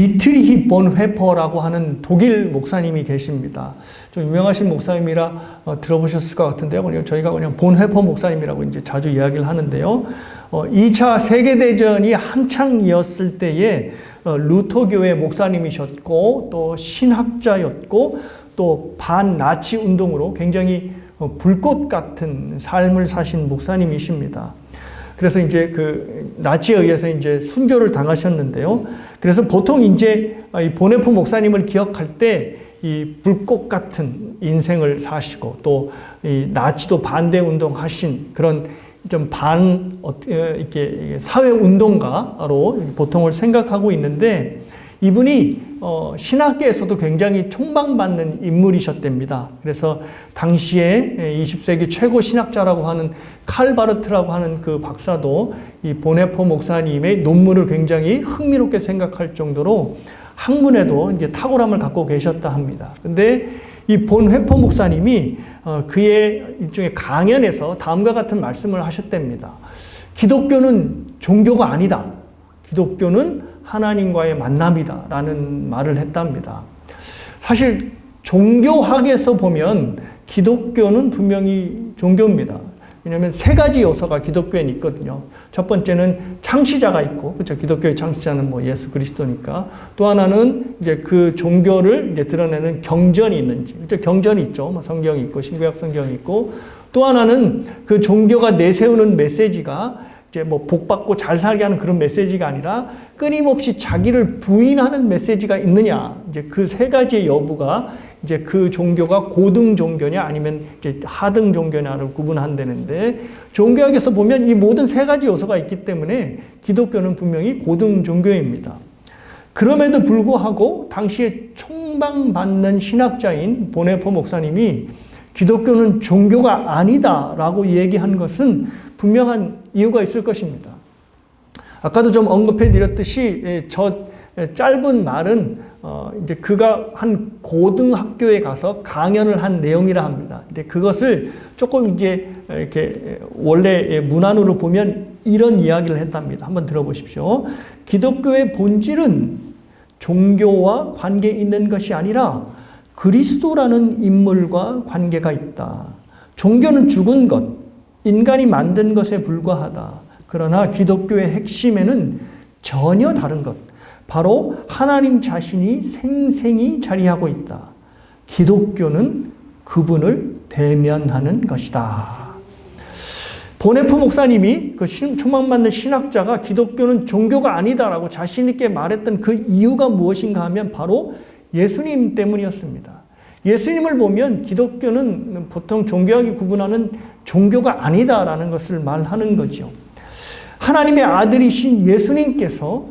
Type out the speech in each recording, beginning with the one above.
디트리히 본회퍼라고 하는 독일 목사님이 계십니다. 좀 유명하신 목사님이라 들어보셨을 것 같은데요. 그냥 저희가 그냥 본회퍼 목사님이라고 이제 자주 이야기를 하는데요. 2차 세계대전이 한창이었을 때에 루터교회 목사님이셨고 또 신학자였고 또 반나치 운동으로 굉장히 불꽃 같은 삶을 사신 목사님이십니다. 그래서 이제 그 나치에 의해서 이제 순교를 당하셨는데요. 그래서 보통 이제 이 본회퍼 목사님을 기억할 때 이 불꽃 같은 인생을 사시고 또 이 나치도 반대 운동하신 그런 좀 이렇게 사회 운동가로 보통을 생각하고 있는데 이분이 신학계에서도 굉장히 촉망받는 인물이셨답니다. 그래서 당시에 20세기 최고 신학자라고 하는 칼 바르트라고 하는 그 박사도 이 본회퍼 목사님의 논문을 굉장히 흥미롭게 생각할 정도로 학문에도 이제 탁월함을 갖고 계셨다 합니다. 근데 이 본회퍼 목사님이 그의 일종의 강연에서 다음과 같은 말씀을 하셨답니다. 기독교는 종교가 아니다. 기독교는 하나님과의 만남이다 라는 말을 했답니다. 사실 종교학에서 보면 기독교는 분명히 종교입니다. 왜냐하면 세 가지 요소가 기독교에 있거든요. 첫 번째는 창시자가 있고, 그렇죠. 기독교의 창시자는 뭐 예수 그리스도니까. 또 하나는 이제 그 종교를 이제 드러내는 경전이 있는지, 그렇죠. 경전이 있죠. 뭐 성경이 있고, 신구약 성경이 있고. 또 하나는 그 종교가 내세우는 메시지가 이제 뭐 복받고 잘 살게 하는 그런 메시지가 아니라 끊임없이 자기를 부인하는 메시지가 있느냐. 이제 그 세 가지의 여부가 이제 그 종교가 고등 종교냐 아니면 이제 하등 종교냐를 구분한다는데 종교학에서 보면 이 모든 세 가지 요소가 있기 때문에 기독교는 분명히 고등 종교입니다. 그럼에도 불구하고 당시에 촉망받는 신학자인 본회퍼 목사님이 기독교는 종교가 아니다라고 얘기한 것은 분명한 이유가 있을 것입니다. 아까도 좀 언급해 드렸듯이 저 짧은 말은 이제 그가 한 고등학교에 가서 강연을 한 내용이라 합니다. 근데 그것을 조금 이제 이렇게 원래 문안으로 보면 이런 이야기를 했답니다. 한번 들어보십시오. 기독교의 본질은 종교와 관계 있는 것이 아니라 그리스도라는 인물과 관계가 있다. 종교는 죽은 것, 인간이 만든 것에 불과하다. 그러나 기독교의 핵심에는 전혀 다른 것, 바로 하나님 자신이 생생히 자리하고 있다. 기독교는 그분을 대면하는 것이다. 본회퍼 목사님이 그 촉망받는 신학자가 기독교는 종교가 아니다라고 자신 있게 말했던 그 이유가 무엇인가 하면 바로 예수님 때문이었습니다. 예수님을 보면 기독교는 보통 종교학이 구분하는 종교가 아니다라는 것을 말하는 거죠. 하나님의 아들이신 예수님께서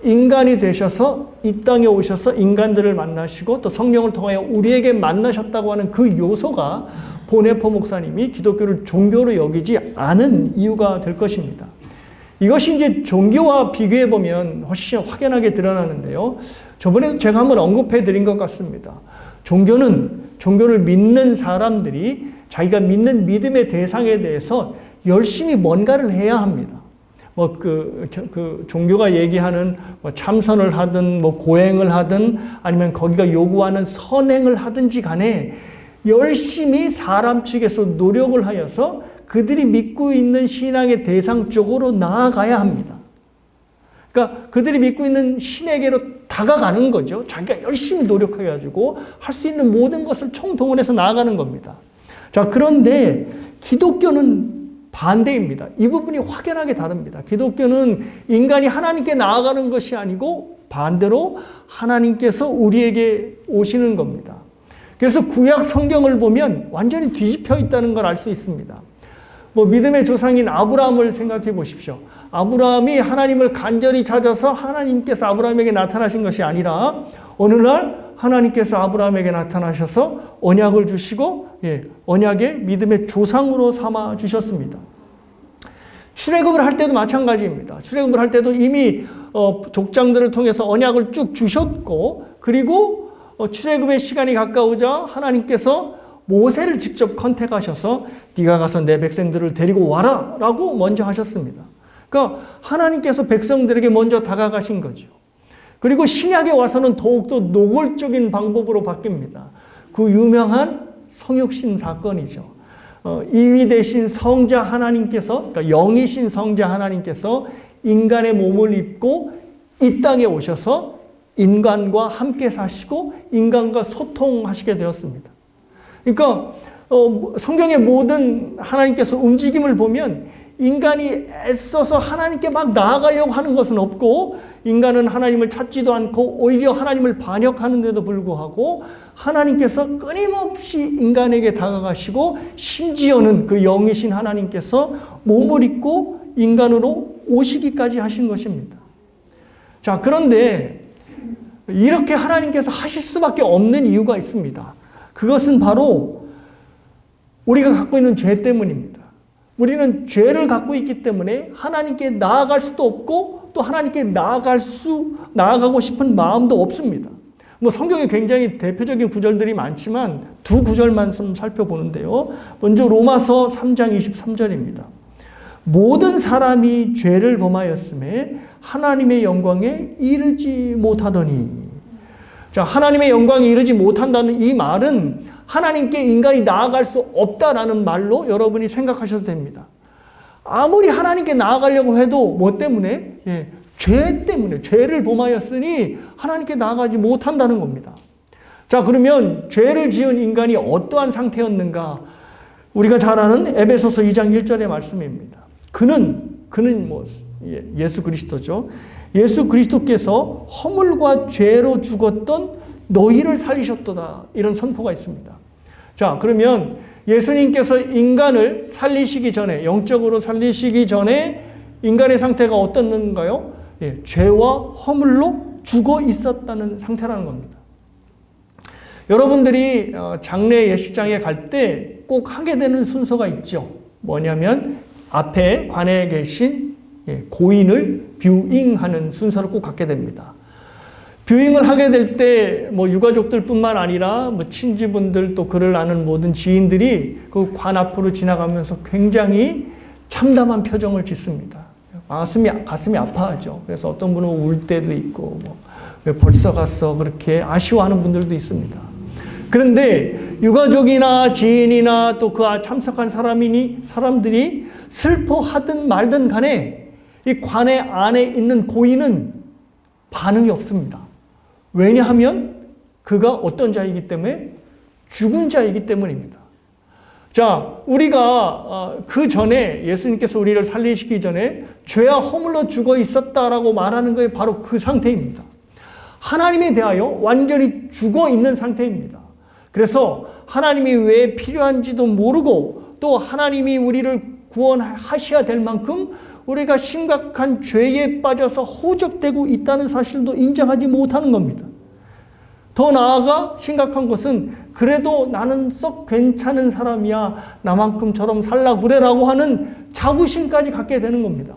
인간이 되셔서 이 땅에 오셔서 인간들을 만나시고 또 성령을 통하여 우리에게 만나셨다고 하는 그 요소가 본회퍼 목사님이 기독교를 종교로 여기지 않은 이유가 될 것입니다. 이것이 이제 종교와 비교해 보면 훨씬 확연하게 드러나는데요. 저번에 제가 한번 언급해 드린 것 같습니다. 종교를 믿는 사람들이 자기가 믿는 믿음의 대상에 대해서 열심히 뭔가를 해야 합니다. 뭐 그 종교가 얘기하는 뭐 참선을 하든 뭐 고행을 하든 아니면 거기가 요구하는 선행을 하든지 간에 열심히 사람 측에서 노력을 하여서 그들이 믿고 있는 신앙의 대상 쪽으로 나아가야 합니다. 그러니까 그들이 믿고 있는 신에게로 다가가는 거죠. 자기가 열심히 노력해가지고 할 수 있는 모든 것을 총동원해서 나아가는 겁니다. 자, 그런데 기독교는 반대입니다. 이 부분이 확연하게 다릅니다. 기독교는 인간이 하나님께 나아가는 것이 아니고 반대로 하나님께서 우리에게 오시는 겁니다. 그래서 구약 성경을 보면 완전히 뒤집혀 있다는 걸 알 수 있습니다. 뭐 믿음의 조상인 아브라함을 생각해 보십시오. 아브라함이 하나님을 간절히 찾아서 하나님께서 아브라함에게 나타나신 것이 아니라 어느 날 하나님께서 아브라함에게 나타나셔서 언약을 주시고 언약의 믿음의 조상으로 삼아 주셨습니다. 출애굽을 할 때도 마찬가지입니다. 출애굽을 할 때도 이미 족장들을 통해서 언약을 쭉 주셨고 그리고 출애굽의 시간이 가까우자 하나님께서 모세를 직접 컨택하셔서 네가 가서 내 백성들을 데리고 와라 라고 먼저 하셨습니다. 그러니까 하나님께서 백성들에게 먼저 다가가신 거죠. 그리고 신약에 와서는 더욱더 노골적인 방법으로 바뀝니다. 그 유명한 성육신 사건이죠. 이위 되신 성자 하나님께서, 그러니까 영이신 성자 하나님께서 인간의 몸을 입고 이 땅에 오셔서 인간과 함께 사시고 인간과 소통하시게 되었습니다. 그러니까 성경의 모든 하나님께서 움직임을 보면 인간이 애써서 하나님께 막 나아가려고 하는 것은 없고, 인간은 하나님을 찾지도 않고 오히려 하나님을 반역하는데도 불구하고 하나님께서 끊임없이 인간에게 다가가시고, 심지어는 그 영이신 하나님께서 몸을 입고 인간으로 오시기까지 하신 것입니다. 자, 그런데 이렇게 하나님께서 하실 수밖에 없는 이유가 있습니다. 그것은 바로 우리가 갖고 있는 죄 때문입니다. 우리는 죄를 갖고 있기 때문에 하나님께 나아갈 수도 없고, 또 하나님께 나아가고 싶은 마음도 없습니다. 성경에 굉장히 대표적인 구절들이 많지만 두 구절만 좀 살펴보는데요. 먼저 로마서 3장 23절입니다. 모든 사람이 죄를 범하였음에 하나님의 영광에 이르지 못하더니. 자, 하나님의 영광에 이르지 못한다는 이 말은 하나님께 인간이 나아갈 수 없다라는 말로 여러분이 생각하셔도 됩니다. 아무리 하나님께 나아가려고 해도 뭐 때문에? 죄 때문에, 죄를 범하였으니 하나님께 나아가지 못한다는 겁니다. 자, 그러면 죄를 지은 인간이 어떠한 상태였는가? 우리가 잘 아는 에베소서 2장 1절의 말씀입니다. 그는 예수 그리스도죠. 예수 그리스도께서 허물과 죄로 죽었던 너희를 살리셨도다. 이런 선포가 있습니다. 자, 그러면 예수님께서 인간을 살리시기 전에, 영적으로 살리시기 전에 인간의 상태가 어떻는가요? 죄와 허물로 죽어 있었다는 상태라는 겁니다. 여러분들이 장례 예식장에 갈 때 꼭 하게 되는 순서가 있죠. 뭐냐면 앞에 관에 계신 고인을 뷰잉하는 순서를 꼭 갖게 됩니다. 뷰잉을 하게 될 때 유가족들뿐만 아니라 친지분들, 또 그를 아는 모든 지인들이 그 관 앞으로 지나가면서 굉장히 참담한 표정을 짓습니다. 가슴이 아파하죠. 그래서 어떤 분은 울 때도 있고, 왜 벌써 갔어? 그렇게 아쉬워하는 분들도 있습니다. 그런데 유가족이나 지인이나 또 그 참석한 사람들이 슬퍼하든 말든 간에 이 관의 안에 있는 고인은 반응이 없습니다. 왜냐하면 그가 어떤 자이기 때문에? 죽은 자이기 때문입니다. 자, 우리가 그 전에 예수님께서 우리를 살리시기 전에 죄와 허물로 죽어 있었다라고 말하는 것이 바로 그 상태입니다. 하나님에 대하여 완전히 죽어 있는 상태입니다. 그래서 하나님이 왜 필요한지도 모르고, 또 하나님이 우리를 구원하셔야 될 만큼 우리가 심각한 죄에 빠져서 호적되고 있다는 사실도 인정하지 못하는 겁니다. 더 나아가 심각한 것은 그래도 나는 썩 괜찮은 사람이야, 나만큼처럼 살라 그래라고 하는 자부심까지 갖게 되는 겁니다.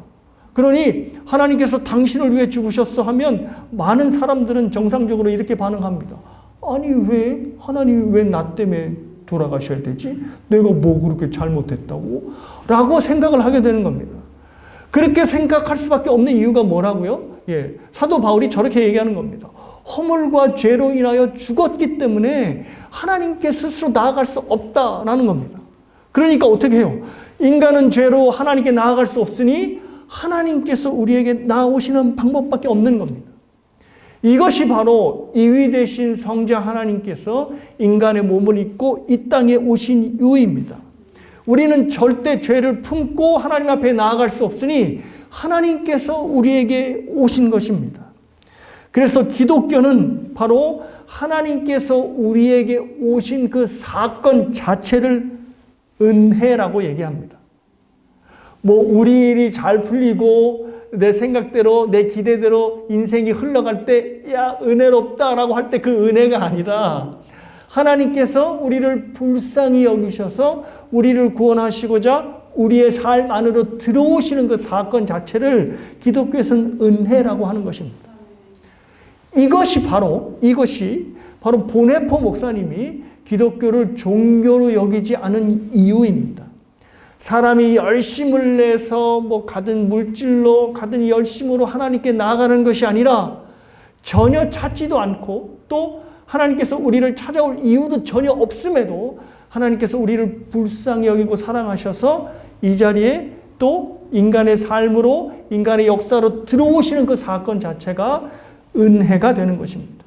그러니 하나님께서 당신을 위해 죽으셨어 하면 많은 사람들은 정상적으로 이렇게 반응합니다. 아니, 하나님이 왜 나 때문에 돌아가셔야 되지? 내가 뭐 그렇게 잘못했다고? 라고 생각을 하게 되는 겁니다. 그렇게 생각할 수밖에 없는 이유가 뭐라고요? 사도 바울이 저렇게 얘기하는 겁니다. 허물과 죄로 인하여 죽었기 때문에 하나님께 스스로 나아갈 수 없다라는 겁니다. 그러니까 어떻게 해요? 인간은 죄로 하나님께 나아갈 수 없으니 하나님께서 우리에게 나아오시는 방법밖에 없는 겁니다. 이것이 바로 이위 되신 성자 하나님께서 인간의 몸을 입고 이 땅에 오신 이유입니다. 우리는 절대 죄를 품고 하나님 앞에 나아갈 수 없으니 하나님께서 우리에게 오신 것입니다. 그래서 기독교는 바로 하나님께서 우리에게 오신 그 사건 자체를 은혜라고 얘기합니다. 우리 일이 잘 풀리고 내 생각대로, 내 기대대로 인생이 흘러갈 때, 야, 은혜롭다라고 할 때 그 은혜가 아니라 하나님께서 우리를 불쌍히 여기셔서 우리를 구원하시고자 우리의 삶 안으로 들어오시는 그 사건 자체를 기독교에서는 은혜라고 하는 것입니다. 이것이 바로 본해포 목사님이 기독교를 종교로 여기지 않은 이유입니다. 사람이 열심을 내서 가든 물질로 가든 열심으로 하나님께 나아가는 것이 아니라 전혀 찾지도 않고 또 하나님께서 우리를 찾아올 이유도 전혀 없음에도 하나님께서 우리를 불쌍히 여기고 사랑하셔서 이 자리에 또 인간의 삶으로 인간의 역사로 들어오시는 그 사건 자체가 은혜가 되는 것입니다.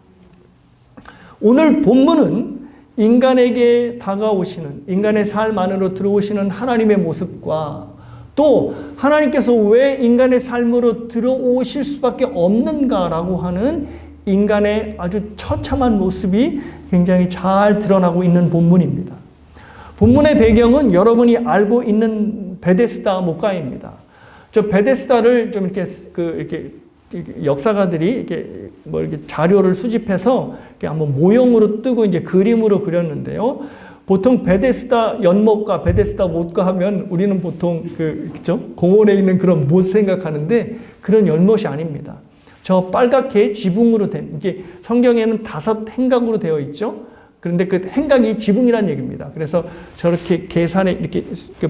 오늘 본문은 인간에게 다가오시는 인간의 삶 안으로 들어오시는 하나님의 모습과 또 하나님께서 왜 인간의 삶으로 들어오실 수밖에 없는가라고 하는 인간의 아주 처참한 모습이 굉장히 잘 드러나고 있는 본문입니다. 본문의 배경은 여러분이 알고 있는 베데스다 목가입니다. 저 베데스다를 좀 이렇게 역사가들이 이렇게 자료를 수집해서 이렇게 한번 모형으로 뜨고 이제 그림으로 그렸는데요. 보통 베데스다 연못가, 베데스다 못가 하면 우리는 보통 그죠? 공원에 있는 그런 못 생각하는데 그런 연못이 아닙니다. 저 빨갛게 지붕으로 된, 이게 성경에는 5 행각으로 되어 있죠. 그런데 그 행각이 지붕이란 얘기입니다. 그래서 저렇게 계산에 이렇게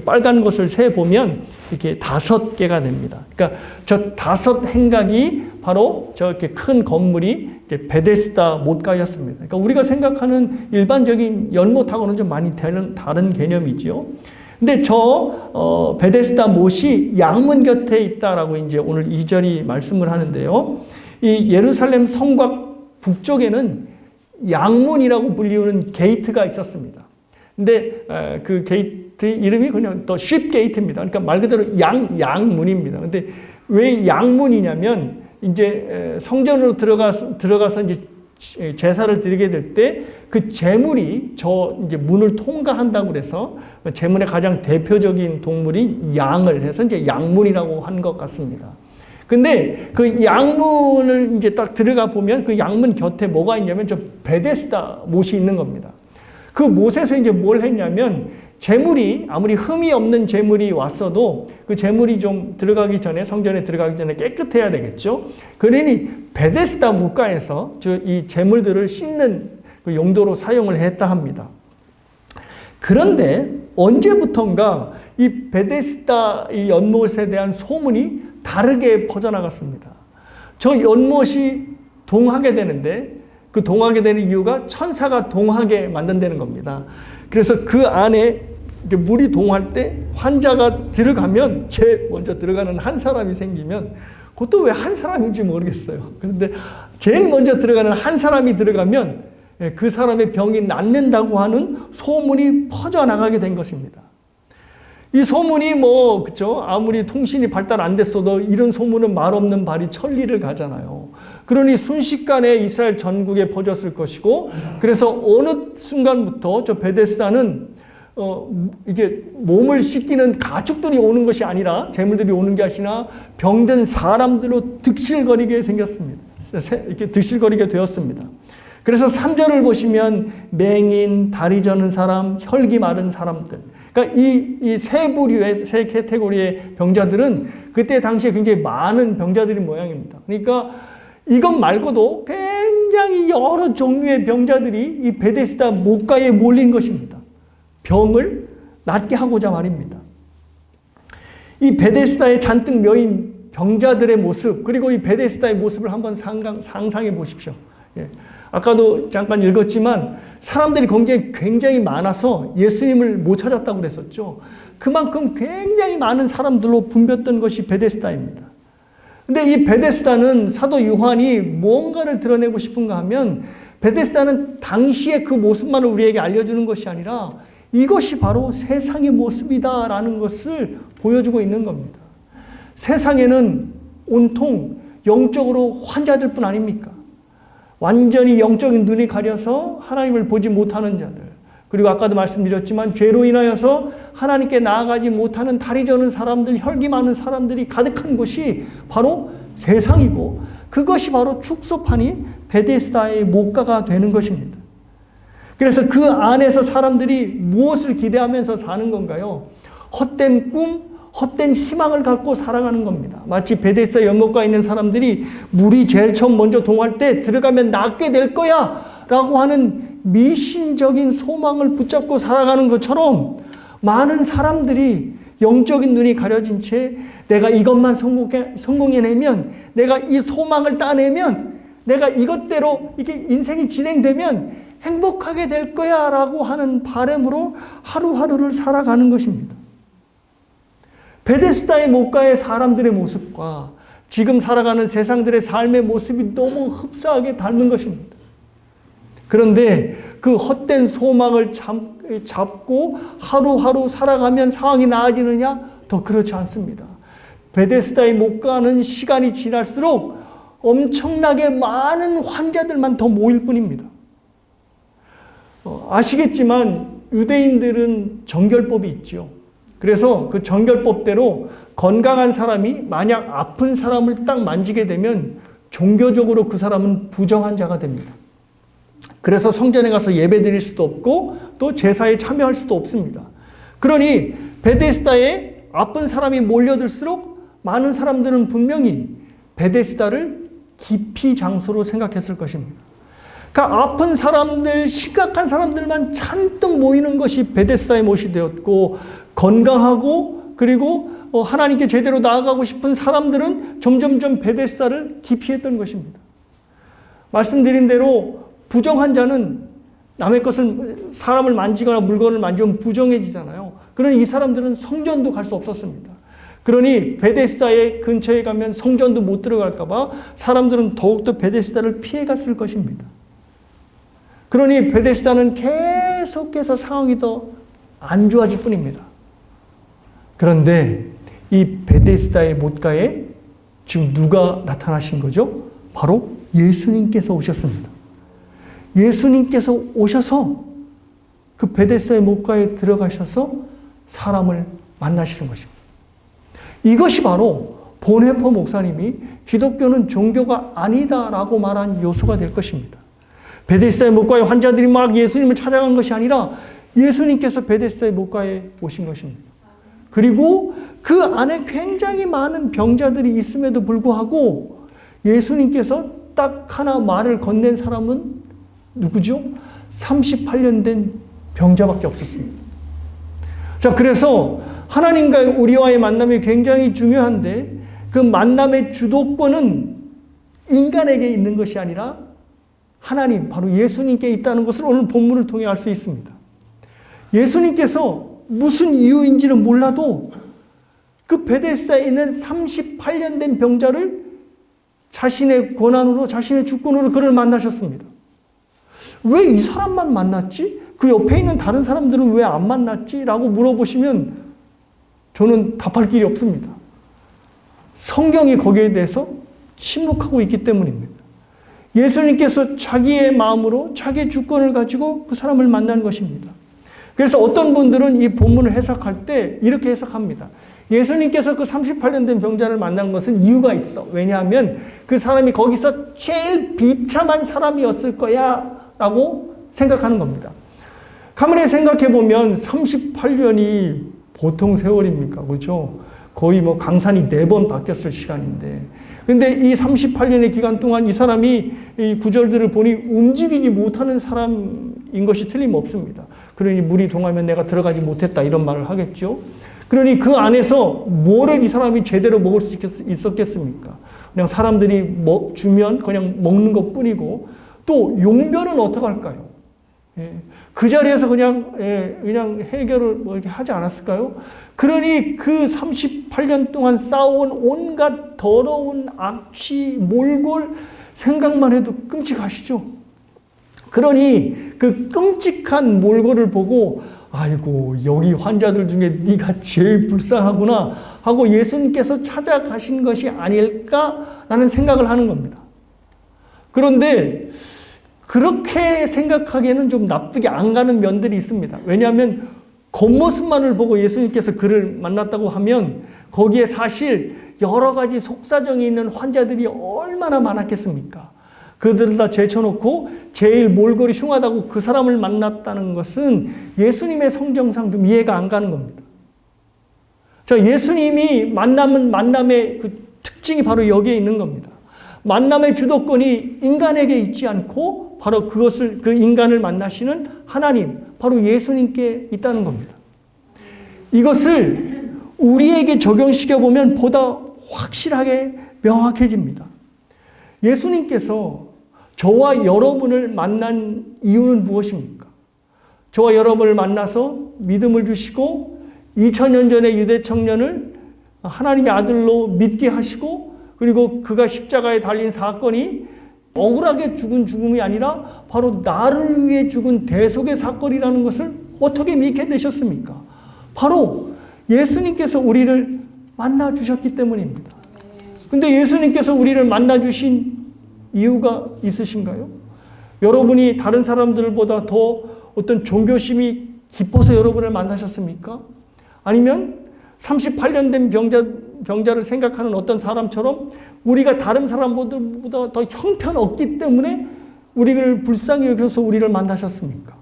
빨간 것을 세 보면 이렇게 5개가 됩니다. 그러니까 저 5 행각이 바로 저렇게 큰 건물이 베데스다 못가였습니다. 그러니까 우리가 생각하는 일반적인 연못하고는 좀 많이 다른 개념이지요. 근데 저 베데스다 못이 양문 곁에 있다라고 이제 오늘 2절이 말씀을 하는데요. 이 예루살렘 성곽 북쪽에는 양문이라고 불리우는 게이트가 있었습니다. 근데 그 게이트 이름이 그냥 또 쉽 게이트입니다. 그러니까 말 그대로 양문입니다. 근데 왜 양문이냐면 이제 성전으로 들어가서 이제 제사를 드리게 될 때 그 제물이 저 이제 문을 통과한다고 그래서 제물의 가장 대표적인 동물이 양을 해서 이제 양문이라고 한 것 같습니다. 근데 그 양문을 이제 딱 들어가 보면 그 양문 곁에 뭐가 있냐면 저 베데스다 못이 있는 겁니다. 그 못에서 이제 뭘 했냐면 제물이 아무리 흠이 없는 제물이 왔어도 그 제물이 좀 들어가기 전에 성전에 들어가기 전에 깨끗해야 되겠죠. 그러니 베데스다 못가에서 이 제물들을 씻는 그 용도로 사용을 했다 합니다. 그런데 언제부턴가 이 베데스다 이 연못에 대한 소문이 다르게 퍼져나갔습니다. 저 연못이 동하게 되는데 그 동하게 되는 이유가 천사가 동하게 만든다는 겁니다. 그래서 그 안에 물이 동할 때 환자가 들어가면 제일 먼저 들어가는 한 사람이 생기면 그것도 왜 한 사람인지 모르겠어요. 그런데 제일 먼저 들어가는 한 사람이 들어가면 그 사람의 병이 낫는다고 하는 소문이 퍼져나가게 된 것입니다. 이 소문이 그쵸? 아무리 통신이 발달 안 됐어도 이런 소문은 말 없는 발이 천리를 가잖아요. 그러니 순식간에 이스라엘 전국에 퍼졌을 것이고, 그래서 어느 순간부터 저 베데스다는 이게 몸을 씻기는 가축들이 오는 것이 아니라 재물들이 오는 게 아니라 병든 사람들로 득실거리게 생겼습니다. 이렇게 득실거리게 되었습니다. 그래서 3절을 보시면 맹인, 다리 저는 사람, 혈기 마른 사람들. 그러니까 이 세 부류의 세 카테고리의 병자들은 그때 당시에 굉장히 많은 병자들인 모양입니다. 그러니까 이것 말고도 굉장히 여러 종류의 병자들이 이 베데스다 못가에 몰린 것입니다. 병을 낫게 하고자 말입니다. 이 베데스다에 잔뜩 모인 병자들의 모습, 그리고 이 베데스다의 모습을 한번 상상해 보십시오. 아까도 잠깐 읽었지만 사람들이 굉장히 많아서 예수님을 못 찾았다고 그랬었죠. 그만큼 굉장히 많은 사람들로 붐볐던 것이 베데스다입니다. 근데 이 베데스다는 사도 요한이 뭔가를 드러내고 싶은가 하면 베데스다는 당시의 그 모습만을 우리에게 알려주는 것이 아니라 이것이 바로 세상의 모습이다라는 것을 보여주고 있는 겁니다. 세상에는 온통 영적으로 환자들 뿐 아닙니까? 완전히 영적인 눈이 가려서 하나님을 보지 못하는 자들, 그리고 아까도 말씀드렸지만 죄로 인하여서 하나님께 나아가지 못하는 다리 저는 사람들, 혈기 많은 사람들이 가득한 곳이 바로 세상이고, 그것이 바로 축소판이 베데스다의 못가가 되는 것입니다. 그래서 그 안에서 사람들이 무엇을 기대하면서 사는 건가요? 헛된 꿈, 헛된 희망을 갖고 살아가는 겁니다. 마치 베데스다 연못가에 있는 사람들이 물이 제일 처음 먼저 동할 때 들어가면 낫게 될 거야 라고 하는 미신적인 소망을 붙잡고 살아가는 것처럼 많은 사람들이 영적인 눈이 가려진 채 내가 이것만 성공해내면, 내가 이 소망을 따내면 내가 이것대로 이게 인생이 진행되면 행복하게 될 거야 라고 하는 바람으로 하루하루를 살아가는 것입니다. 베데스다의 목가의 사람들의 모습과 지금 살아가는 세상들의 삶의 모습이 너무 흡사하게 닮은 것입니다. 그런데 그 헛된 소망을 잡고 하루하루 살아가면 상황이 나아지느냐? 더 그렇지 않습니다. 베데스다의 목가는 시간이 지날수록 엄청나게 많은 환자들만 더 모일 뿐입니다. 아시겠지만 유대인들은 정결법이 있죠. 그래서 그 정결법대로 건강한 사람이 만약 아픈 사람을 딱 만지게 되면 종교적으로 그 사람은 부정한 자가 됩니다. 그래서 성전에 가서 예배 드릴 수도 없고 또 제사에 참여할 수도 없습니다. 그러니 베데스다에 아픈 사람이 몰려들수록 많은 사람들은 분명히 베데스다를 기피 장소로 생각했을 것입니다. 그러니까 아픈 사람들, 심각한 사람들만 잔뜩 모이는 것이 베데스다의 못이 되었고, 건강하고 그리고 하나님께 제대로 나아가고 싶은 사람들은 점점점 베데스다를 기피했던 것입니다. 말씀드린 대로 부정한 자는 남의 것을, 사람을 만지거나 물건을 만지면 부정해지잖아요. 그러니 이 사람들은 성전도 갈 수 없었습니다. 그러니 베데스다의 근처에 가면 성전도 못 들어갈까 봐 사람들은 더욱더 베데스다를 피해갔을 것입니다. 그러니 베데스다는 계속해서 상황이 더 안 좋아질 뿐입니다. 그런데 이 베데스다의 못가에 지금 누가 나타나신 거죠? 바로 예수님께서 오셨습니다. 예수님께서 오셔서 그 베데스다의 못가에 들어가셔서 사람을 만나시는 것입니다. 이것이 바로 본헤퍼 목사님이 기독교는 종교가 아니다라고 말한 요소가 될 것입니다. 베데스다의 못가에 환자들이 막 예수님을 찾아간 것이 아니라 예수님께서 베데스다의 못가에 오신 것입니다. 그리고 그 안에 굉장히 많은 병자들이 있음에도 불구하고 예수님께서 딱 하나 말을 건넨 사람은 누구죠? 38년 된 병자밖에 없었습니다. 자, 그래서 하나님과 우리와의 만남이 굉장히 중요한데 그 만남의 주도권은 인간에게 있는 것이 아니라 하나님, 바로 예수님께 있다는 것을 오늘 본문을 통해 알 수 있습니다. 예수님께서 무슨 이유인지는 몰라도 그 베데스다에 있는 38년 된 병자를 자신의 권한으로, 자신의 주권으로 그를 만나셨습니다. 왜 이 사람만 만났지? 그 옆에 있는 다른 사람들은 왜 안 만났지? 라고 물어보시면 저는 답할 길이 없습니다. 성경이 거기에 대해서 침묵하고 있기 때문입니다. 예수님께서 자기의 마음으로 자기의 주권을 가지고 그 사람을 만난 것입니다. 그래서 어떤 분들은 이 본문을 해석할 때 이렇게 해석합니다. 예수님께서 그 38년 된 병자를 만난 것은 이유가 있어. 왜냐하면 그 사람이 거기서 제일 비참한 사람이었을 거야 라고 생각하는 겁니다. 가만히 생각해 보면 38년이 보통 세월입니까? 그렇죠? 거의 뭐 강산이 4번 바뀌었을 시간인데, 근데 이 38년의 기간 동안 이 사람이 이 구절들을 보니 움직이지 못하는 사람인 것이 틀림없습니다. 그러니 물이 동하면 내가 들어가지 못했다 이런 말을 하겠죠. 그러니 그 안에서 뭐를 이 사람이 제대로 먹을 수 있었겠습니까? 그냥 사람들이 주면 그냥 먹는 것 뿐이고, 또 용변은 어떻게 할까요? 그 자리에서 그냥 해결을 뭐 이렇게 하지 않았을까요? 그러니 그 38년 동안 쌓아온 온갖 더러운 악취, 몰골 생각만 해도 끔찍하시죠? 그러니 그 끔찍한 몰골을 보고 아이고 여기 환자들 중에 네가 제일 불쌍하구나 하고 예수님께서 찾아가신 것이 아닐까라는 생각을 하는 겁니다. 그런데 그렇게 생각하기에는 좀 납득이 안 가는 면들이 있습니다. 왜냐하면 겉모습만을 보고 예수님께서 그를 만났다고 하면 거기에 사실 여러 가지 속사정이 있는 환자들이 얼마나 많았겠습니까? 그들을 다 제쳐놓고 제일 몰골이 흉하다고 그 사람을 만났다는 것은 예수님의 성정상 좀 이해가 안 가는 겁니다. 자, 예수님이 만남의 그 특징이 바로 여기에 있는 겁니다. 만남의 주도권이 인간에게 있지 않고 바로 그 인간을 만나시는 하나님, 바로 예수님께 있다는 겁니다. 이것을 우리에게 적용시켜보면 보다 확실하게 명확해집니다. 예수님께서 저와 여러분을 만난 이유는 무엇입니까? 저와 여러분을 만나서 믿음을 주시고 2000년 전에 유대 청년을 하나님의 아들로 믿게 하시고, 그리고 그가 십자가에 달린 사건이 억울하게 죽은 죽음이 아니라 바로 나를 위해 죽은 대속의 사건이라는 것을 어떻게 믿게 되셨습니까? 바로 예수님께서 우리를 만나 주셨기 때문입니다. 근데 예수님께서 우리를 만나 주신 이유가 있으신가요? 여러분이 다른 사람들보다 더 어떤 종교심이 깊어서 여러분을 만나셨습니까? 아니면 38년 된 병자를 생각하는 어떤 사람처럼 우리가 다른 사람보다 더 형편없기 때문에 우리를 불쌍히 여겨서 우리를 만나셨습니까?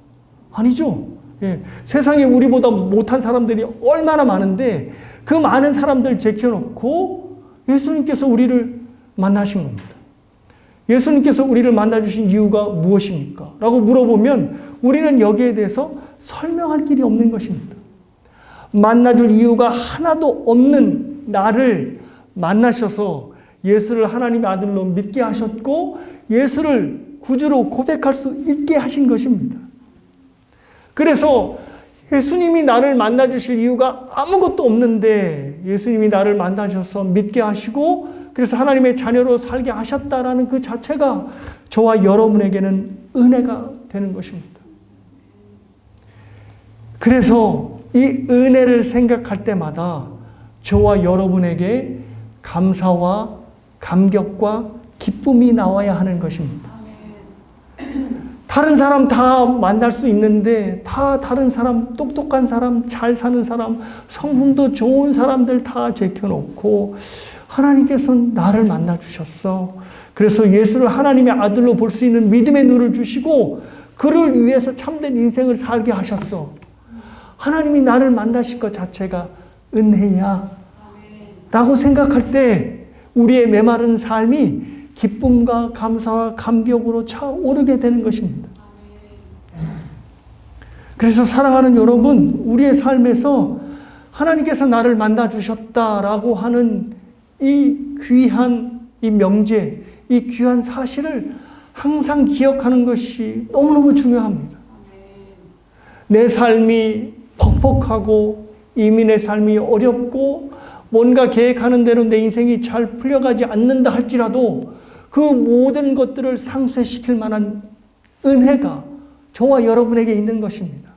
아니죠. 예, 세상에 우리보다 못한 사람들이 얼마나 많은데 그 많은 사람들 제껴놓고 예수님께서 우리를 만나신 겁니다. 예수님께서 우리를 만나주신 이유가 무엇입니까? 라고 물어보면 우리는 여기에 대해서 설명할 길이 없는 것입니다. 만나줄 이유가 하나도 없는 나를 만나셔서 예수를 하나님의 아들로 믿게 하셨고 예수를 구주로 고백할 수 있게 하신 것입니다. 그래서 예수님이 나를 만나주실 이유가 아무것도 없는데 예수님이 나를 만나셔서 믿게 하시고 그래서 하나님의 자녀로 살게 하셨다라는 그 자체가 저와 여러분에게는 은혜가 되는 것입니다. 그래서 이 은혜를 생각할 때마다 저와 여러분에게 감사와 감격과 기쁨이 나와야 하는 것입니다. 다른 사람 다 만날 수 있는데 다 다른 사람, 똑똑한 사람, 잘 사는 사람, 성품도 좋은 사람들 다 제껴놓고 하나님께서 나를 만나 주셨어. 그래서 예수를 하나님의 아들로 볼 수 있는 믿음의 눈을 주시고 그를 위해서 참된 인생을 살게 하셨어. 하나님이 나를 만나신 것 자체가 은혜야 라고 생각할 때 우리의 메마른 삶이 기쁨과 감사와 감격으로 차오르게 되는 것입니다. 그래서 사랑하는 여러분, 우리의 삶에서 하나님께서 나를 만나 주셨다라고 하는 이 귀한 이 명제, 이 귀한 사실을 항상 기억하는 것이 너무너무 중요합니다. 내 삶이 퍽퍽하고 이민의 삶이 어렵고 뭔가 계획하는 대로 내 인생이 잘 풀려가지 않는다 할지라도 그 모든 것들을 상쇄시킬 만한 은혜가 저와 여러분에게 있는 것입니다.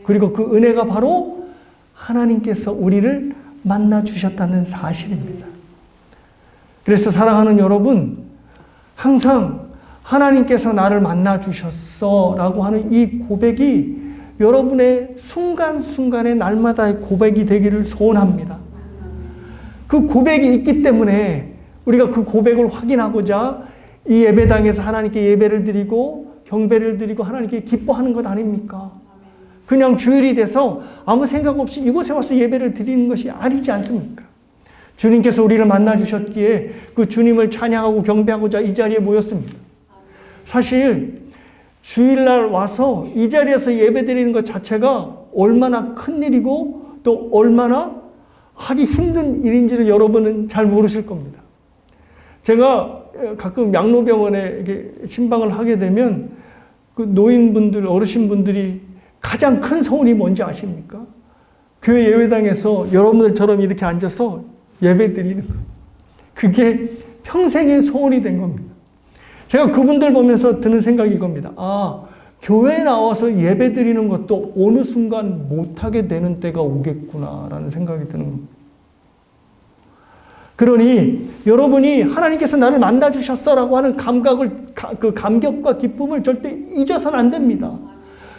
그리고 그 은혜가 바로 하나님께서 우리를 만나 주셨다는 사실입니다. 그래서 사랑하는 여러분, 항상 하나님께서 나를 만나 주셨어 라고 하는 이 고백이 여러분의 순간순간의 날마다의 고백이 되기를 소원합니다. 그 고백이 있기 때문에 우리가 그 고백을 확인하고자 이 예배당에서 하나님께 예배를 드리고 경배를 드리고 하나님께 기뻐하는 것 아닙니까? 그냥 주일이 돼서 아무 생각 없이 이곳에 와서 예배를 드리는 것이 아니지 않습니까? 주님께서 우리를 만나 주셨기에 그 주님을 찬양하고 경배하고자 이 자리에 모였습니다. 사실 주일날 와서 이 자리에서 예배 드리는 것 자체가 얼마나 큰 일이고 또 얼마나 하기 힘든 일인지를 여러분은 잘 모르실 겁니다. 제가 가끔 양로병원에 이렇게 신방을 하게 되면 그 노인분들, 어르신분들이 가장 큰 소원이 뭔지 아십니까? 교회 예배당에서 여러분들처럼 이렇게 앉아서 예배 드리는 거. 그게 평생의 소원이 된 겁니다. 제가 그분들 보면서 드는 생각이 이겁니다. 아, 교회에 나와서 예배 드리는 것도 어느 순간 못하게 되는 때가 오겠구나라는 생각이 드는 겁니다. 그러니 여러분이 하나님께서 나를 만나 주셨어라고 하는 그 감격과 기쁨을 절대 잊어서는 안 됩니다.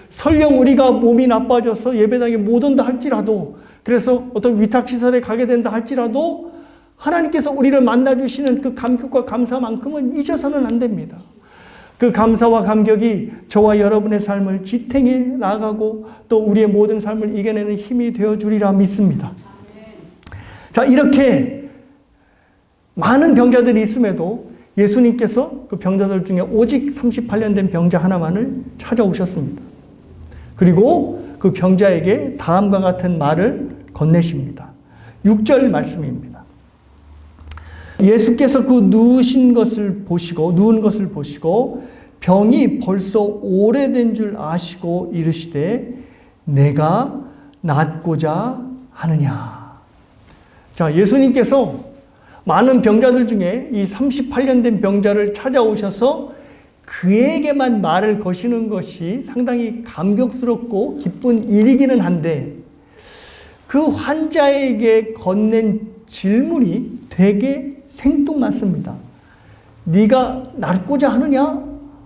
설령 우리가 몸이 나빠져서 예배당에 못 온다 할지라도, 그래서 어떤 위탁시설에 가게 된다 할지라도 하나님께서 우리를 만나주시는 그 감격과 감사만큼은 잊어서는 안 됩니다. 그 감사와 감격이 저와 여러분의 삶을 지탱해 나가고 또 우리의 모든 삶을 이겨내는 힘이 되어주리라 믿습니다. 자, 이렇게 많은 병자들이 있음에도 예수님께서 그 병자들 중에 오직 38년 된 병자 하나만을 찾아오셨습니다. 그리고 그 병자에게 다음과 같은 말을 건네십니다. 6절 말씀입니다. 예수께서 그 누운 것을 보시고 병이 벌써 오래된 줄 아시고 이르시되 내가 낫고자 하느냐. 자, 예수님께서 많은 병자들 중에 이 38년 된 병자를 찾아오셔서 그에게만 말을 거시는 것이 상당히 감격스럽고 기쁜 일이기는 한데 그 환자에게 건넨 질문이 되게 생뚱맞습니다. 네가 낫고자 하느냐?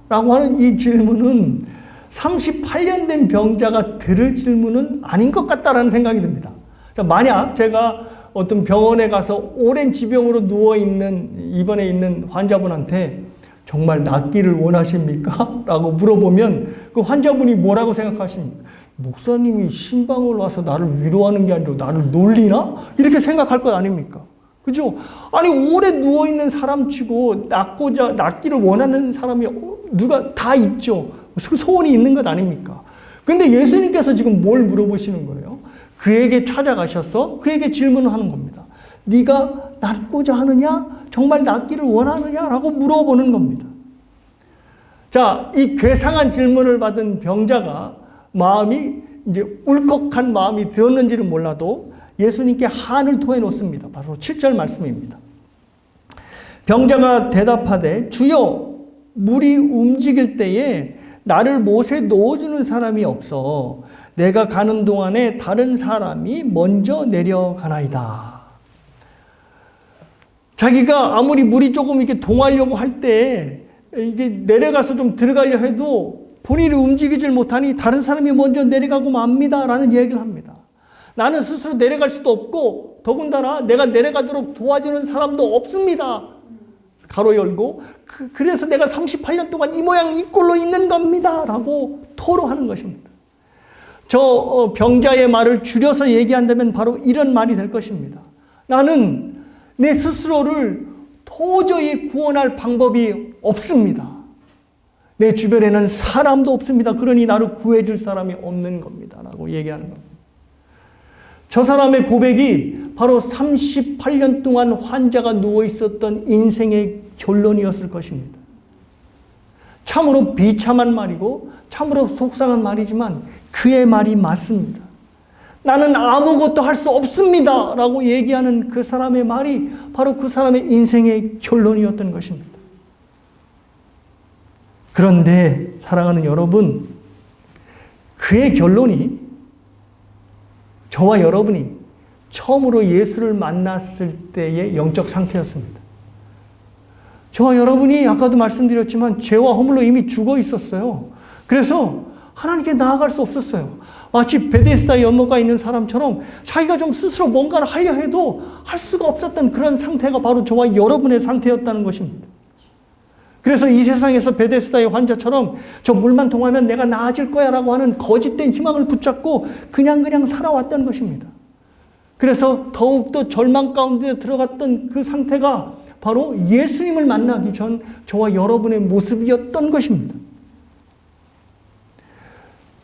라고 하는 이 질문은 38년 된 병자가 들을 질문은 아닌 것 같다라는 생각이 듭니다. 자, 만약 제가 어떤 병원에 가서 오랜 지병으로 누워있는 입원해 있는 환자분한테 정말 낫기를 원하십니까? 라고 물어보면 그 환자분이 뭐라고 생각하십니까? 목사님이 신방을 와서 나를 위로하는 게 아니라 나를 놀리나? 이렇게 생각할 것 아닙니까? 그죠? 아니, 오래 누워있는 사람치고 낫기를 원하는 사람이 누가 다 있죠. 소원이 있는 것 아닙니까? 근데 예수님께서 지금 뭘 물어보시는 거예요? 그에게 찾아가셔서 그에게 질문을 하는 겁니다. 네가 낫고자 하느냐? 정말 낫기를 원하느냐? 라고 물어보는 겁니다. 자, 이 괴상한 질문을 받은 병자가 마음이 이제 울컥한 마음이 들었는지는 몰라도 예수님께 한을 토해 놓습니다. 바로 7절 말씀입니다. 병자가 대답하되 주여 물이 움직일 때에 나를 못에 넣어주는 사람이 없어 내가 가는 동안에 다른 사람이 먼저 내려가나이다. 자기가 아무리 물이 조금 이렇게 동하려고 할 때 이게 내려가서 좀 들어가려 해도 본인이 움직이질 못하니 다른 사람이 먼저 내려가고 맙니다라는 얘기를 합니다. 나는 스스로 내려갈 수도 없고 더군다나 내가 내려가도록 도와주는 사람도 없습니다. 가로 열고 그래서 내가 38년 동안 이 모양 이 꼴로 있는 겁니다 라고 토로하는 것입니다. 저 병자의 말을 줄여서 얘기한다면 바로 이런 말이 될 것입니다. 나는 내 스스로를 도저히 구원할 방법이 없습니다. 내 주변에는 사람도 없습니다. 그러니 나를 구해줄 사람이 없는 겁니다 라고 얘기하는 겁니다. 저 사람의 고백이 바로 38년 동안 환자가 누워 있었던 인생의 결론이었을 것입니다. 참으로 비참한 말이고 참으로 속상한 말이지만 그의 말이 맞습니다. 나는 아무것도 할 수 없습니다 라고 얘기하는 그 사람의 말이 바로 그 사람의 인생의 결론이었던 것입니다. 그런데 사랑하는 여러분, 그의 결론이 저와 여러분이 처음으로 예수를 만났을 때의 영적 상태였습니다. 저와 여러분이 아까도 말씀드렸지만 죄와 허물로 이미 죽어 있었어요. 그래서 하나님께 나아갈 수 없었어요. 마치 베데스다 연못가 있는 사람처럼 자기가 좀 스스로 뭔가를 하려 해도 할 수가 없었던 그런 상태가 바로 저와 여러분의 상태였다는 것입니다. 그래서 이 세상에서 베데스다의 환자처럼 저 물만 통하면 내가 나아질 거야 라고 하는 거짓된 희망을 붙잡고 그냥 살아왔던 것입니다. 그래서 더욱더 절망 가운데 들어갔던 그 상태가 바로 예수님을 만나기 전 저와 여러분의 모습이었던 것입니다.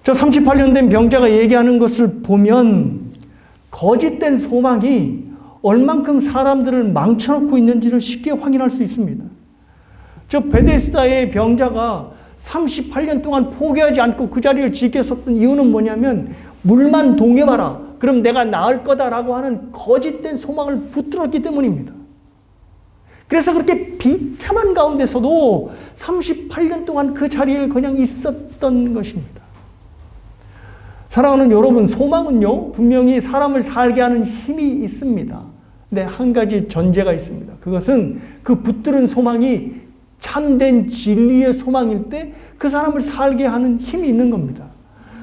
저 38년 된 병자가 얘기하는 것을 보면 거짓된 소망이 얼만큼 사람들을 망쳐놓고 있는지를 쉽게 확인할 수 있습니다. 저 베데스다의 병자가 38년 동안 포기하지 않고 그 자리를 지켰었던 이유는 뭐냐면 물만 동해봐라. 그럼 내가 나을 거다라고 하는 거짓된 소망을 붙들었기 때문입니다. 그래서 그렇게 비참한 가운데서도 38년 동안 그 자리에 그냥 있었던 것입니다. 사랑하는 여러분, 소망은요, 분명히 사람을 살게 하는 힘이 있습니다. 근데 한 가지 전제가 있습니다. 그것은 그 붙들은 소망이 참된 진리의 소망일 때 그 사람을 살게 하는 힘이 있는 겁니다.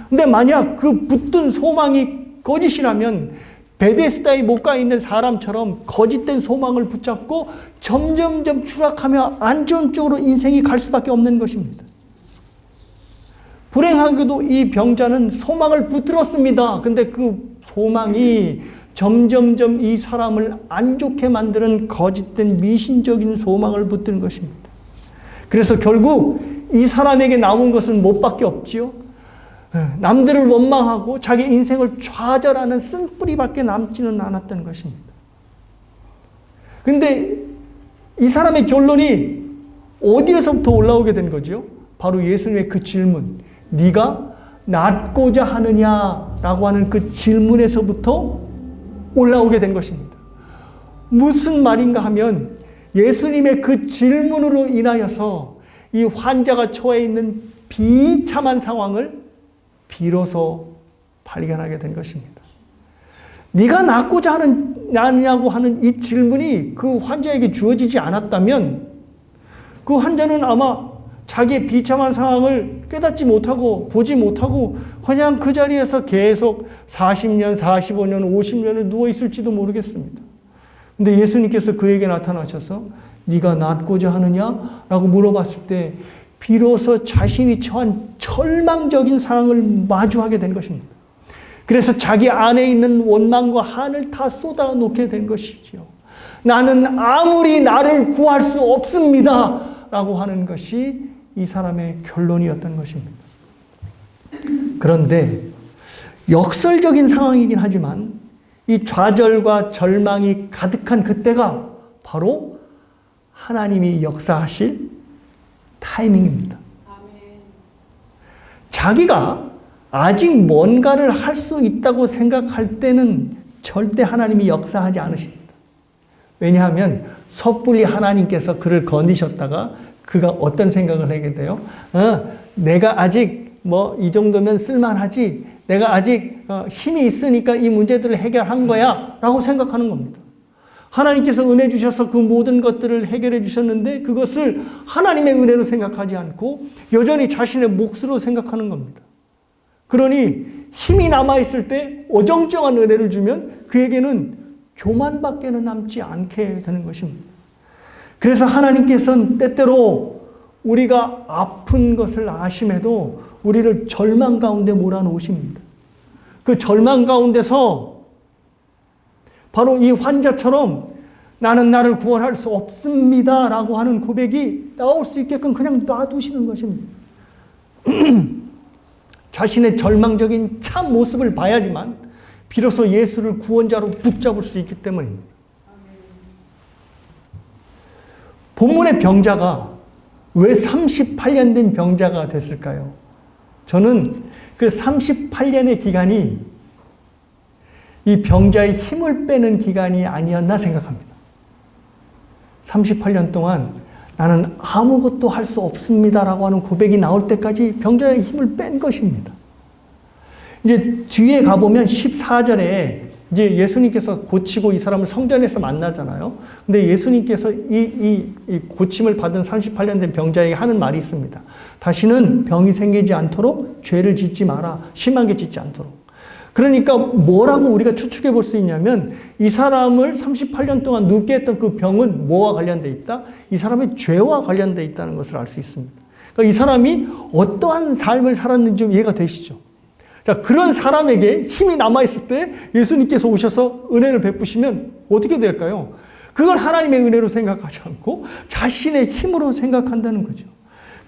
근데 만약 그 붙든 소망이 거짓이라면 베데스다에 못 가 있는 사람처럼 거짓된 소망을 붙잡고 점점점 추락하며 안 좋은 쪽으로 인생이 갈 수밖에 없는 것입니다. 불행하게도 이 병자는 소망을 붙들었습니다. 근데 그 소망이 점점점 이 사람을 안 좋게 만드는 거짓된 미신적인 소망을 붙든 것입니다. 그래서 결국 이 사람에게 남은 것은 못밖에 없지요. 남들을 원망하고 자기 인생을 좌절하는 쓴뿌리밖에 남지는 않았던 것입니다. 근데 이 사람의 결론이 어디에서부터 올라오게 된 거죠? 바로 예수님의 그 질문, 네가 낫고자 하느냐라고 하는 그 질문에서부터 올라오게 된 것입니다. 무슨 말인가 하면 예수님의 그 질문으로 인하여서 이 환자가 처해 있는 비참한 상황을 비로소 발견하게 된 것입니다. 네가 낫고자 하느냐고 하는 이 질문이 그 환자에게 주어지지 않았다면 그 환자는 아마 자기의 비참한 상황을 깨닫지 못하고 보지 못하고 그냥 그 자리에서 계속 40년, 45년, 50년을 누워 있을지도 모르겠습니다. 근데 예수님께서 그에게 나타나셔서 네가 낫고자 하느냐라고 물어봤을 때 비로소 자신이 처한 절망적인 상황을 마주하게 된 것입니다. 그래서 자기 안에 있는 원망과 한을 다 쏟아놓게 된 것이지요. 나는 아무리 나를 구할 수 없습니다 라고 하는 것이 이 사람의 결론이었던 것입니다. 그런데 역설적인 상황이긴 하지만 이 좌절과 절망이 가득한 그때가 바로 하나님이 역사하실 타이밍입니다. 자기가 아직 뭔가를 할 수 있다고 생각할 때는 절대 하나님이 역사하지 않으십니다. 왜냐하면 섣불리 하나님께서 그를 건드셨다가 그가 어떤 생각을 하게 돼요? 내가 아직 이 정도면 쓸만하지. 내가 아직 힘이 있으니까 이 문제들을 해결한 거야 라고 생각하는 겁니다. 하나님께서 은혜 주셔서 그 모든 것들을 해결해 주셨는데 그것을 하나님의 은혜로 생각하지 않고 여전히 자신의 몫으로 생각하는 겁니다. 그러니 힘이 남아있을 때 어정쩡한 은혜를 주면 그에게는 교만밖에는 남지 않게 되는 것입니다. 그래서 하나님께서는 때때로 우리가 아픈 것을 아심에도 우리를 절망 가운데 몰아놓으십니다. 그 절망 가운데서 바로 이 환자처럼 나는 나를 구원할 수 없습니다 라고 하는 고백이 나올 수 있게끔 그냥 놔두시는 것입니다. 자신의 절망적인 참 모습을 봐야지만 비로소 예수를 구원자로 붙잡을 수 있기 때문입니다. 본문의 병자가 왜 38년 된 병자가 됐을까요? 저는 그 38년의 기간이 이 병자의 힘을 빼는 기간이 아니었나 생각합니다. 38년 동안 나는 아무것도 할 수 없습니다라고 하는 고백이 나올 때까지 병자의 힘을 뺀 것입니다. 이제 뒤에 가보면 14절에 이제 예수님께서 고치고 이 사람을 성전에서 만나잖아요. 근데 예수님께서 이 고침을 받은 38년 된 병자에게 하는 말이 있습니다. 다시는 병이 생기지 않도록 죄를 짓지 마라. 심하게 짓지 않도록. 그러니까 뭐라고 우리가 추측해 볼 수 있냐면 이 사람을 38년 동안 눕게 했던 그 병은 뭐와 관련되어 있다? 이 사람의 죄와 관련되어 있다는 것을 알 수 있습니다. 그러니까 이 사람이 어떠한 삶을 살았는지 좀 이해가 되시죠? 자, 그런 사람에게 힘이 남아있을 때 예수님께서 오셔서 은혜를 베푸시면 어떻게 될까요? 그걸 하나님의 은혜로 생각하지 않고 자신의 힘으로 생각한다는 거죠.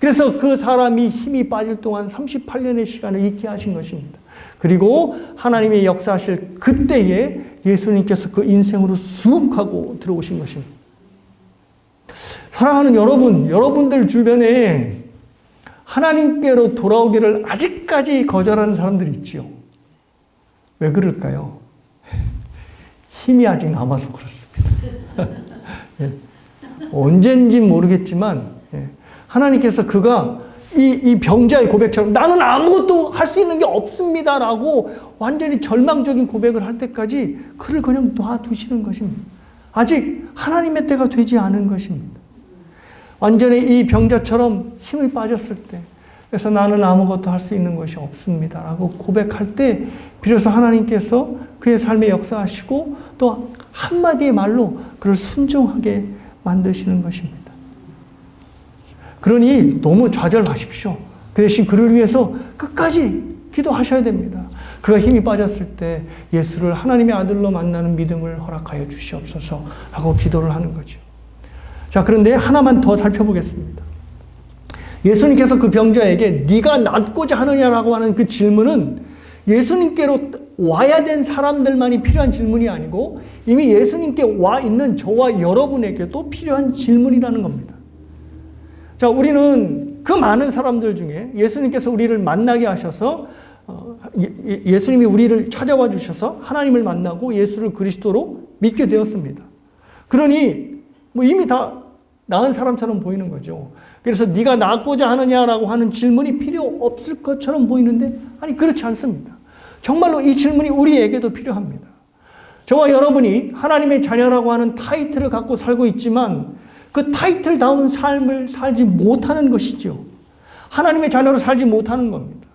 그래서 그 사람이 힘이 빠질 동안 38년의 시간을 있게 하신 것입니다. 그리고 하나님의 역사하실 그때에 예수님께서 그 인생으로 쑥 하고 들어오신 것입니다. 사랑하는 여러분, 여러분들 주변에 하나님께로 돌아오기를 아직까지 거절하는 사람들이 있지요. 왜 그럴까요? 힘이 아직 남아서 그렇습니다. 예. 언젠지 모르겠지만 하나님께서 그가 이 병자의 고백처럼 나는 아무것도 할 수 있는 게 없습니다라고 완전히 절망적인 고백을 할 때까지 그를 그냥 놔두시는 것입니다. 아직 하나님의 때가 되지 않은 것입니다. 완전히 이 병자처럼 힘이 빠졌을 때 그래서 나는 아무것도 할 수 있는 것이 없습니다 라고 고백할 때 비로소 하나님께서 그의 삶에 역사하시고 또 한마디의 말로 그를 순종하게 만드시는 것입니다. 그러니 너무 좌절 마십시오. 그 대신 그를 위해서 끝까지 기도하셔야 됩니다. 그가 힘이 빠졌을 때 예수를 하나님의 아들로 만나는 믿음을 허락하여 주시옵소서 라고 기도를 하는 거죠. 자, 그런데 하나만 더 살펴보겠습니다. 예수님께서 그 병자에게 네가 낫고자 하느냐라고 하는 그 질문은 예수님께로 와야 된 사람들만이 필요한 질문이 아니고 이미 예수님께 와 있는 저와 여러분에게도 필요한 질문이라는 겁니다. 자, 우리는 그 많은 사람들 중에 예수님께서 우리를 만나게 하셔서 예수님이 우리를 찾아와 주셔서 하나님을 만나고 예수를 그리스도로 믿게 되었습니다. 그러니 뭐 이미 다 나은 사람처럼 보이는 거죠. 그래서 네가 낫고자 하느냐라고 하는 질문이 필요 없을 것처럼 보이는데 아니 그렇지 않습니다. 정말로 이 질문이 우리에게도 필요합니다. 저와 여러분이 하나님의 자녀라고 하는 타이틀을 갖고 살고 있지만 그 타이틀다운 삶을 살지 못하는 것이죠. 하나님의 자녀로 살지 못하는 겁니다.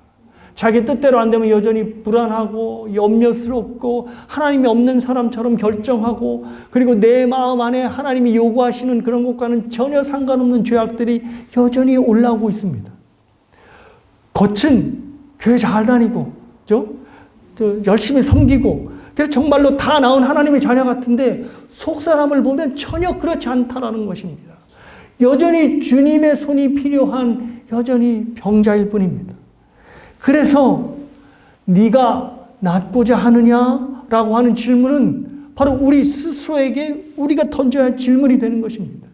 자기 뜻대로 안 되면 여전히 불안하고 염려스럽고 하나님이 없는 사람처럼 결정하고 그리고 내 마음 안에 하나님이 요구하시는 그런 것과는 전혀 상관없는 죄악들이 여전히 올라오고 있습니다. 겉은 교회 잘 다니고 열심히 섬기고 그래서 정말로 다 나은 하나님의 자녀 같은데 속사람을 보면 전혀 그렇지 않다라는 것입니다. 여전히 주님의 손이 필요한 여전히 병자일 뿐입니다. 그래서 네가 낫고자 하느냐라고 하는 질문은 바로 우리 스스로에게 우리가 던져야 할 질문이 되는 것입니다.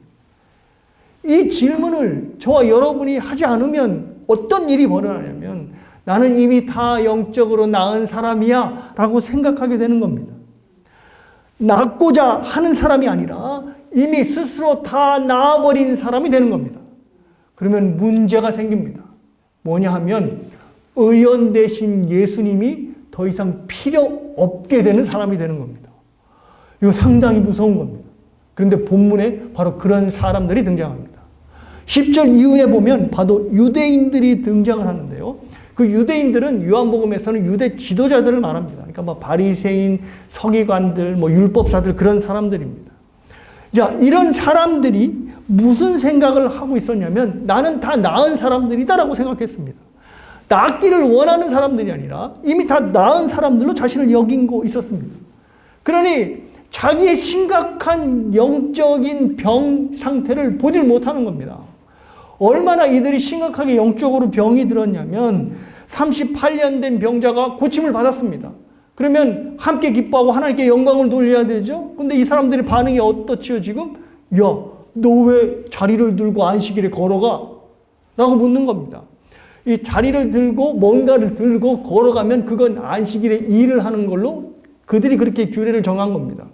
이 질문을 저와 여러분이 하지 않으면 어떤 일이 벌어나냐면 나는 이미 다 영적으로 나은 사람이야 라고 생각하게 되는 겁니다. 낫고자 하는 사람이 아니라 이미 스스로 다 나아버린 사람이 되는 겁니다. 그러면 문제가 생깁니다. 뭐냐 하면 의원 되신 예수님이 더 이상 필요 없게 되는 사람이 되는 겁니다. 이거 상당히 무서운 겁니다. 그런데 본문에 바로 그런 사람들이 등장합니다. 10절 이후에 보면 바로 유대인들이 등장을 하는데요. 그 유대인들은 요한복음에서는 유대 지도자들을 말합니다. 그러니까 뭐 바리새인, 서기관들, 뭐 율법사들 그런 사람들입니다. 자, 이런 사람들이 무슨 생각을 하고 있었냐면 나는 다 나은 사람들이다라고 생각했습니다. 낫기를 원하는 사람들이 아니라 이미 다 나은 사람들로 자신을 여기고 있었습니다. 그러니 자기의 심각한 영적인 병 상태를 보질 못하는 겁니다. 얼마나 이들이 심각하게 영적으로 병이 들었냐면 38년 된 병자가 고침을 받았습니다. 그러면 함께 기뻐하고 하나님께 영광을 돌려야 되죠. 근데 이 사람들의 반응이 어떻지요 지금? 야, 너 왜 자리를 들고 안식일에 걸어가? 라고 묻는 겁니다. 이 자리를 들고 뭔가를 들고 걸어가면 그건 안식일에 일을 하는 걸로 그들이 그렇게 규례를 정한 겁니다.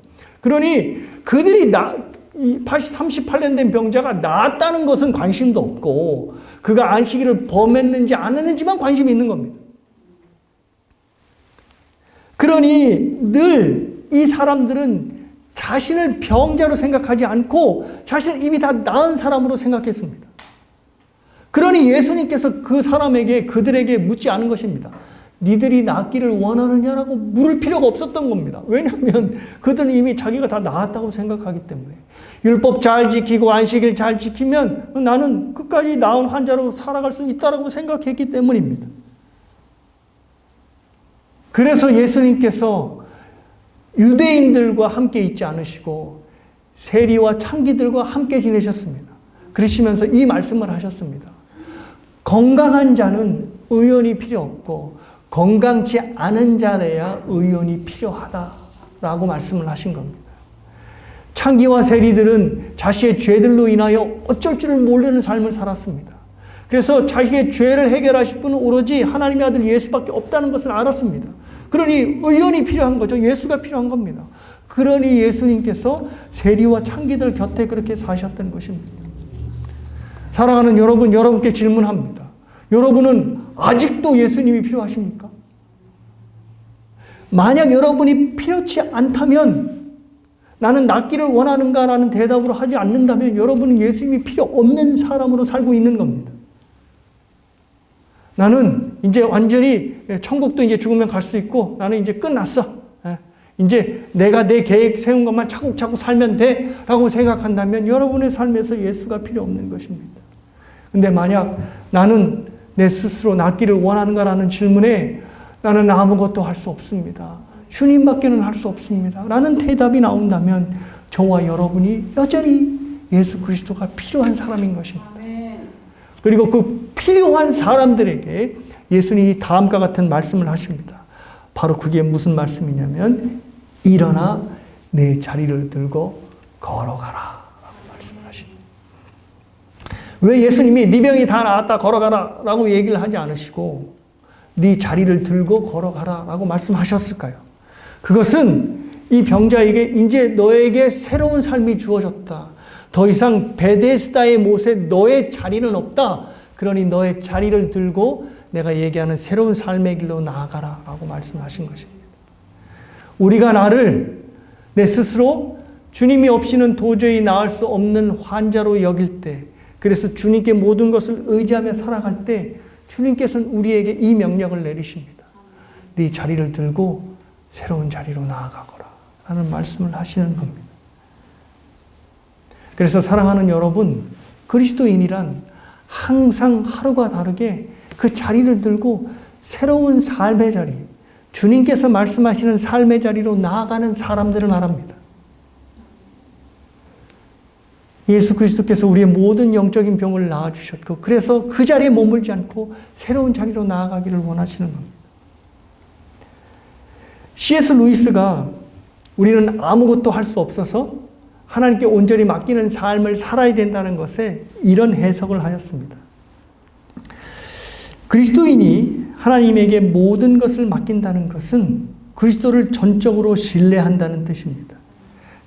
그러니 그들이 38년 된 병자가 나았다는 것은 관심도 없고 그가 안식일을 범했는지 안 했는지만 관심이 있는 겁니다. 그러니 늘 이 사람들은 자신을 병자로 생각하지 않고 자신을 이미 다 나은 사람으로 생각했습니다. 그러니 예수님께서 그 사람에게 그들에게 묻지 않은 것입니다. 니들이 낫기를 원하느냐라고 물을 필요가 없었던 겁니다. 왜냐하면 그들은 이미 자기가 다 나았다고 생각하기 때문에 율법 잘 지키고 안식일 잘 지키면 나는 끝까지 나은 환자로 살아갈 수 있다고 생각했기 때문입니다. 그래서 예수님께서 유대인들과 함께 있지 않으시고 세리와 창기들과 함께 지내셨습니다. 그러시면서 이 말씀을 하셨습니다. 건강한 자는 의원이 필요 없고 건강치 않은 자라야 의원이 필요하다라고 말씀을 하신 겁니다. 창기와 세리들은 자신의 죄들로 인하여 어쩔 줄을 모르는 삶을 살았습니다. 그래서 자신의 죄를 해결하실 분은 오로지 하나님의 아들 예수밖에 없다는 것을 알았습니다. 그러니 의원이 필요한 거죠. 예수가 필요한 겁니다. 그러니 예수님께서 세리와 창기들 곁에 그렇게 사셨던 것입니다. 사랑하는 여러분, 여러분께 질문합니다. 여러분은 아직도 예수님이 필요하십니까? 만약 여러분이 필요치 않다면 나는 낫기를 원하는가라는 대답으로 하지 않는다면 여러분은 예수님이 필요 없는 사람으로 살고 있는 겁니다. 나는 이제 완전히 천국도 이제 죽으면 갈 수 있고 나는 이제 끝났어. 이제 내가 내 계획 세운 것만 차곡차곡 살면 돼 라고 생각한다면 여러분의 삶에서 예수가 필요 없는 것입니다. 근데 만약 나는 내 스스로 낫기를 원하는가라는 질문에 나는 아무것도 할 수 없습니다. 주님밖에는 할 수 없습니다. 라는 대답이 나온다면 저와 여러분이 여전히 예수 그리스도가 필요한 사람인 것입니다. 그리고 그 필요한 사람들에게 예수님이 다음과 같은 말씀을 하십니다. 바로 그게 무슨 말씀이냐면 일어나 내 자리를 들고 걸어가라 라고 말씀을 하십니다. 왜 예수님이 네 병이 다 나았다 걸어가라 라고 얘기를 하지 않으시고 네 자리를 들고 걸어가라 라고 말씀하셨을까요? 그것은 이 병자에게 이제 너에게 새로운 삶이 주어졌다. 더 이상 베데스다의 못에 너의 자리는 없다. 그러니 너의 자리를 들고 내가 얘기하는 새로운 삶의 길로 나아가라 라고 말씀하신 것입니다. 우리가 나를 내 스스로 주님이 없이는 도저히 나을 수 없는 환자로 여길 때, 그래서 주님께 모든 것을 의지하며 살아갈 때 주님께서는 우리에게 이 명령을 내리십니다. 네 자리를 들고 새로운 자리로 나아가거라 라는 말씀을 하시는 겁니다. 그래서 사랑하는 여러분, 그리스도인이란 항상 하루가 다르게 그 자리를 들고 새로운 삶의 자리, 주님께서 말씀하시는 삶의 자리로 나아가는 사람들을 말합니다. 예수 그리스도께서 우리의 모든 영적인 병을 나아주셨고 그래서 그 자리에 머물지 않고 새로운 자리로 나아가기를 원하시는 겁니다. C.S. 루이스가 우리는 아무것도 할 수 없어서 하나님께 온전히 맡기는 삶을 살아야 된다는 것에 이런 해석을 하였습니다. 그리스도인이 하나님에게 모든 것을 맡긴다는 것은 그리스도를 전적으로 신뢰한다는 뜻입니다.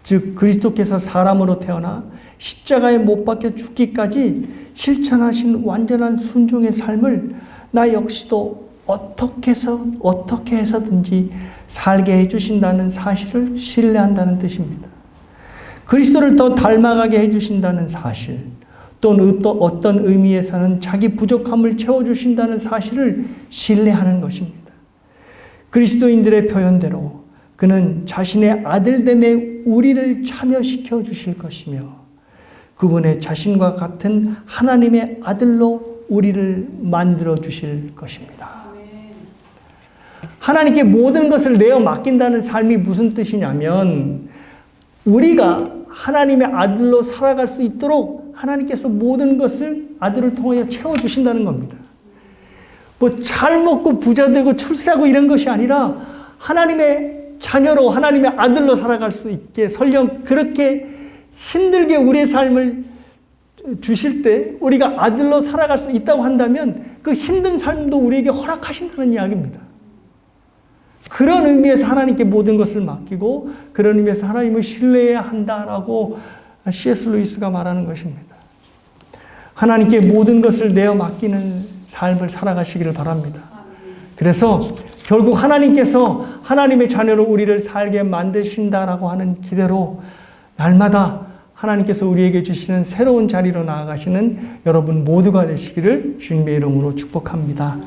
즉 그리스도께서 사람으로 태어나 십자가에 못 박혀 죽기까지 실천하신 완전한 순종의 삶을 나 역시도 어떻게 해서든지 살게 해주신다는 사실을 신뢰한다는 뜻입니다. 그리스도를 더 닮아가게 해주신다는 사실, 또는 어떤 의미에서는 자기 부족함을 채워주신다는 사실을 신뢰하는 것입니다. 그리스도인들의 표현대로 그는 자신의 아들됨에 우리를 참여시켜 주실 것이며 그분의 자신과 같은 하나님의 아들로 우리를 만들어 주실 것입니다. 하나님께 모든 것을 내어 맡긴다는 삶이 무슨 뜻이냐면 우리가 하나님의 아들로 살아갈 수 있도록 하나님께서 모든 것을 아들을 통하여 채워주신다는 겁니다. 뭐 잘 먹고 부자 되고 출세하고 이런 것이 아니라 하나님의 자녀로 하나님의 아들로 살아갈 수 있게 설령 그렇게 힘들게 우리의 삶을 주실 때 우리가 아들로 살아갈 수 있다고 한다면 그 힘든 삶도 우리에게 허락하신다는 이야기입니다. 그런 의미에서 하나님께 모든 것을 맡기고 그런 의미에서 하나님을 신뢰해야 한다라고 C.S. 루이스가 말하는 것입니다. 하나님께 모든 것을 내어 맡기는 삶을 살아가시기를 바랍니다. 그래서 결국 하나님께서 하나님의 자녀로 우리를 살게 만드신다라고 하는 기대로 날마다 하나님께서 우리에게 주시는 새로운 자리로 나아가시는 여러분 모두가 되시기를 주님의 이름으로 축복합니다.